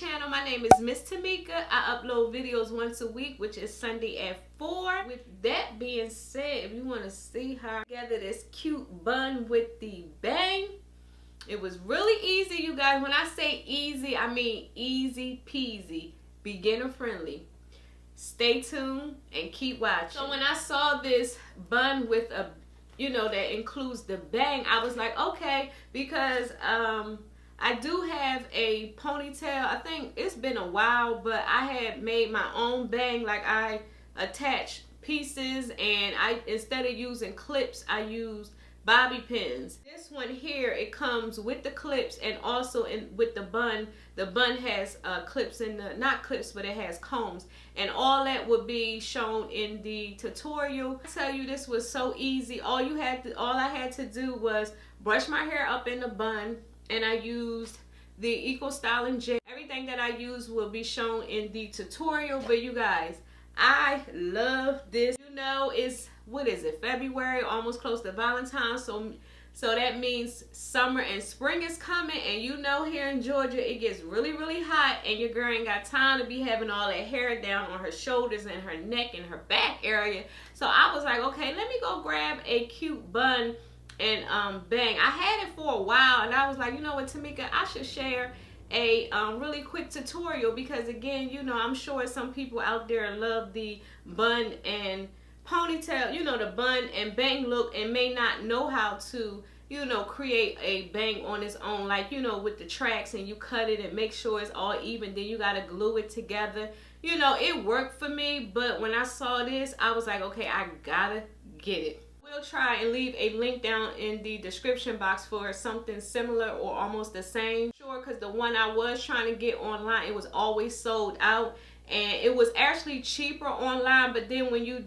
channel. My name is Miss Tamika. I upload videos once a week, which is Sunday at 4. With that being said, if you want to see how I gather this cute bun with the bang, it was really easy, you guys. When I say easy, I mean easy peasy, beginner friendly. Stay tuned and keep watching. So when I saw this bun with a, that includes the bang, I was like, okay, because I do have a ponytail. I think it's been a while, but I had made my own bang. Like I attached pieces, and instead of using clips, I used bobby pins. This one here, it comes with the clips and also with the bun. The bun has clips in the, not clips, but it has combs, and all that would be shown in the tutorial. I tell you, this was so easy. All I had to do was brush my hair up in the bun, and I used the Eco Styling Gel. Everything that I used will be shown in the tutorial. But you guys, I love this. It's, what is it, February, almost close to Valentine's, so that means summer and spring is coming. And here in Georgia, it gets really, really hot, and your girl ain't got time to be having all that hair down on her shoulders and her neck and her back area. So I was like, okay, let me go grab a cute bun and bang. I had it for a while, and I was like, you know what, Tamika, I should share a really quick tutorial, because again, I'm sure some people out there love the bun and ponytail, the bun and bang look, and may not know how to create a bang on its own, like with the tracks, and you cut it and make sure it's all even, then you got to glue it together. It worked for me, but when I saw this, I was like, okay, I gotta get it. We'll try and leave a link down in the description box for something similar or almost the same. Sure, because the one I was trying to get online, it was always sold out, and it was actually cheaper online, but then when you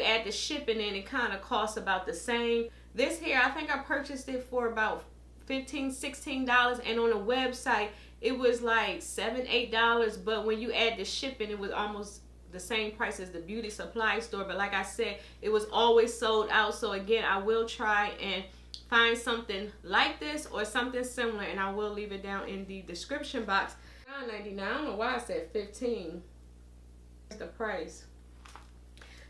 add the shipping in, it kind of costs about the same. This here, I think I purchased it for about $15, $16, and on the website it was like $7, $8, but when you add the shipping, it was almost the same price as the beauty supply store. But like I said, it was always sold out. So again, I will try and find something like this or something similar, and I will leave it down in the description box. $9.99. I don't know why I said 15. That's the price.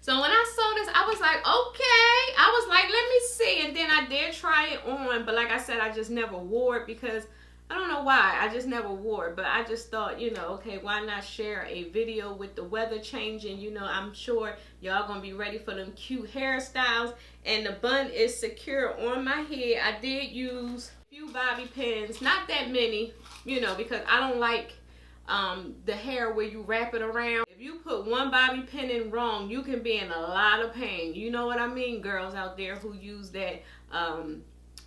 So when I saw this, I was like, okay. I was like, let me see. And then I did try it on, but like I said, I just never wore it, because I don't know why. I just never wore it. But I just thought, okay, why not share a video with the weather changing? I'm sure y'all gonna be ready for them cute hairstyles. And the bun is secure on my head. I did use a few bobby pins, not that many, because I don't like the hair where you wrap it around. If you put one bobby pin in wrong, you can be in a lot of pain. You know what I mean? Girls out there who use that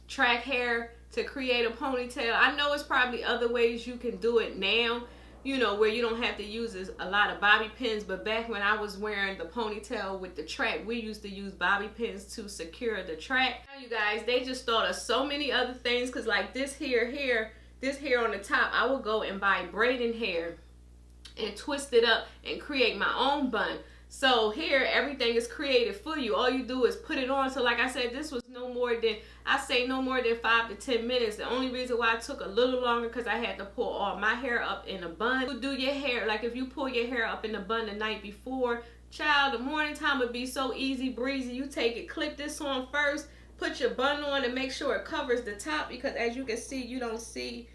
track hair to create a ponytail. I know it's probably other ways you can do it now, where you don't have to use a lot of bobby pins. But back when I was wearing the ponytail with the track, we used to use bobby pins to secure the track. Now, you guys, they just thought of so many other things, because like this hair on the top, I would go and buy braiding hair and twist it up and create my own bun. So here, everything is created for you. All you do is put it on. So like I said, this was no more than 5 to 10 minutes. The only reason why it took a little longer, because I had to pull all my hair up in a bun. You do your hair, like if you pull your hair up in the bun the night before, child, the morning time would be so easy breezy. You take it, clip this on first, put your bun on, and make sure it covers the top, because as you can see, you don't see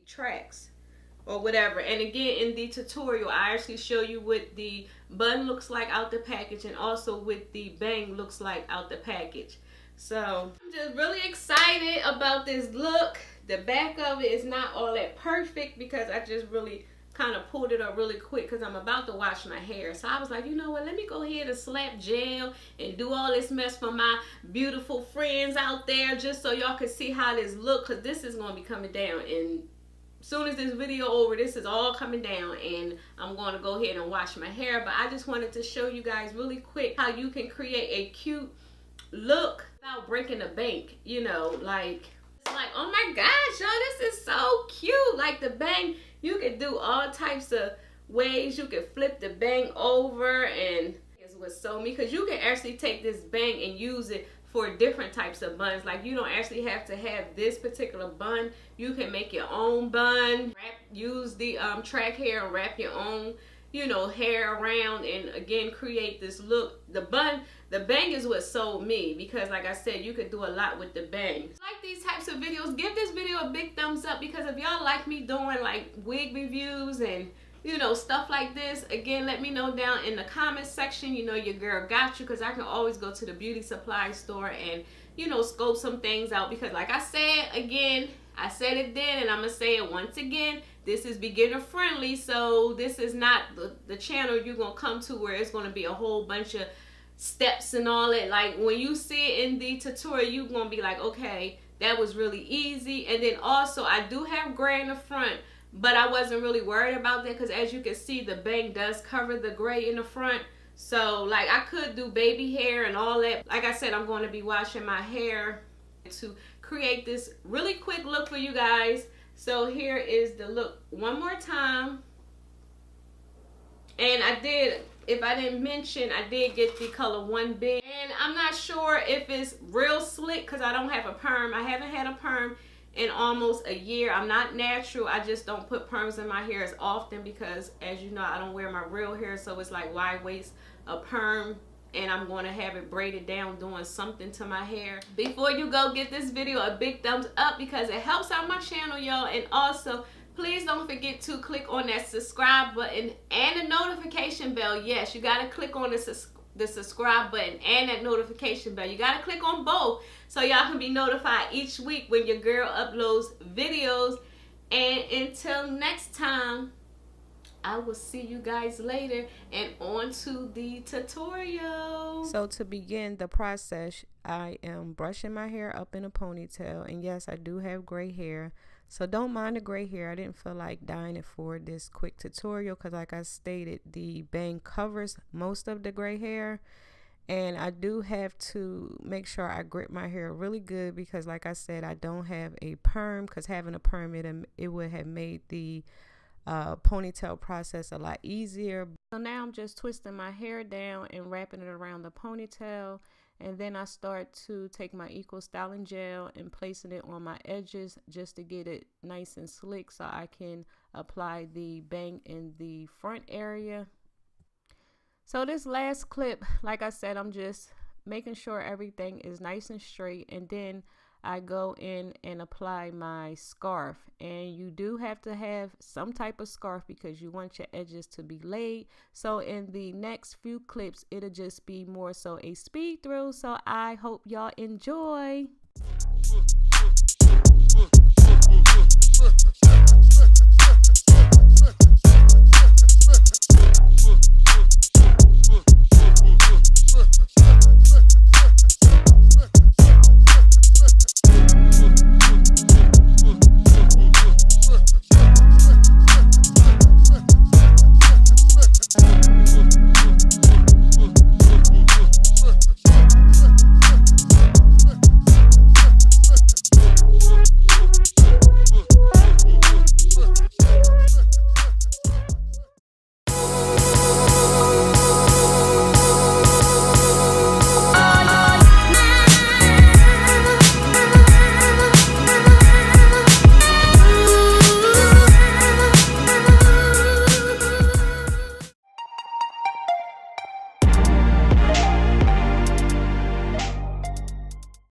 tracks or whatever. And again, in the tutorial, I actually show you what the bun looks like out the package, and also what the bang looks like out the package. So I'm just really excited about this look. The back of it is not all that perfect, because I just really kind of pulled it up really quick, because I'm about to wash my hair. So I was like, you know what, let me go ahead and slap gel and do all this mess for my beautiful friends out there, just so y'all can see how this look, because this is going to be coming down, and as soon as this video over, this is all coming down, and I'm going to go ahead and wash my hair. But I just wanted to show you guys really quick how you can create a cute look without breaking the bank. Like, it's like, oh my gosh, y'all, this is so cute. Like the bang, you can do all types of ways. You can flip the bang over, and it's what's so me, because you can actually take this bang and use it for different types of buns. Like, you don't actually have to have this particular bun. You can make your own bun, use the track hair and wrap your own, you know, hair around, and again create this look. The bang is what sold me, because like I said, you could do a lot with the bang. Like these types of videos, give this video a big thumbs up, because if y'all like me doing like wig reviews and, you know, stuff like this, again, let me know down in the comment section. You know, your girl got you, because I can always go to the beauty supply store and, you know, scope some things out. Because like I said, again, I said it then and I'm gonna say it once again, this is beginner friendly. So this is not the channel you're gonna come to where it's gonna be a whole bunch of steps and all that. Like, when you see it in the tutorial, you're gonna be like, okay, that was really easy. And then also, I do have gray in the front, but I wasn't really worried about that, because as you can see, the bang does cover the gray in the front. So like, I could do baby hair and all that. Like I said, I'm going to be washing my hair to create this really quick look for you guys. So here is the look one more time. And I did, if I didn't mention, I did get the color 1B. And I'm not sure if it's real slick, because I don't have a perm. I haven't had a perm in almost a year. I'm not natural. I just don't put perms in my hair as often, because as you know, I don't wear my real hair. So it's like, why waste a perm? And I'm going to have it braided down, doing something to my hair. Before you go, give this video a big thumbs up, because it helps out my channel, y'all. And also, please don't forget to click on that subscribe button and the notification bell. Yes, you got to click on the subscribe button and that notification bell. You got to click on both, so y'all can be notified each week when your girl uploads videos. And until next time, I will see you guys later, and on to the tutorial. So to begin the process, I am brushing my hair up in a ponytail, and yes, I do have gray hair, so don't mind the gray hair. I didn't feel like dyeing it for this quick tutorial, because like I stated, the bang covers most of the gray hair. And I do have to make sure I grip my hair really good, because like I said, I don't have a perm, because having a perm, it would have made the ponytail process a lot easier. So now I'm just twisting my hair down and wrapping it around the ponytail, and then I start to take my Eco Styling gel and placing it on my edges just to get it nice and slick, so I can apply the bang in the front area. So this last clip, like I said, I'm just making sure everything is nice and straight, and then I go in and apply my scarf. And you do have to have some type of scarf, because you want your edges to be laid. So in the next few clips, it'll just be more so a speed through. So I hope y'all enjoy.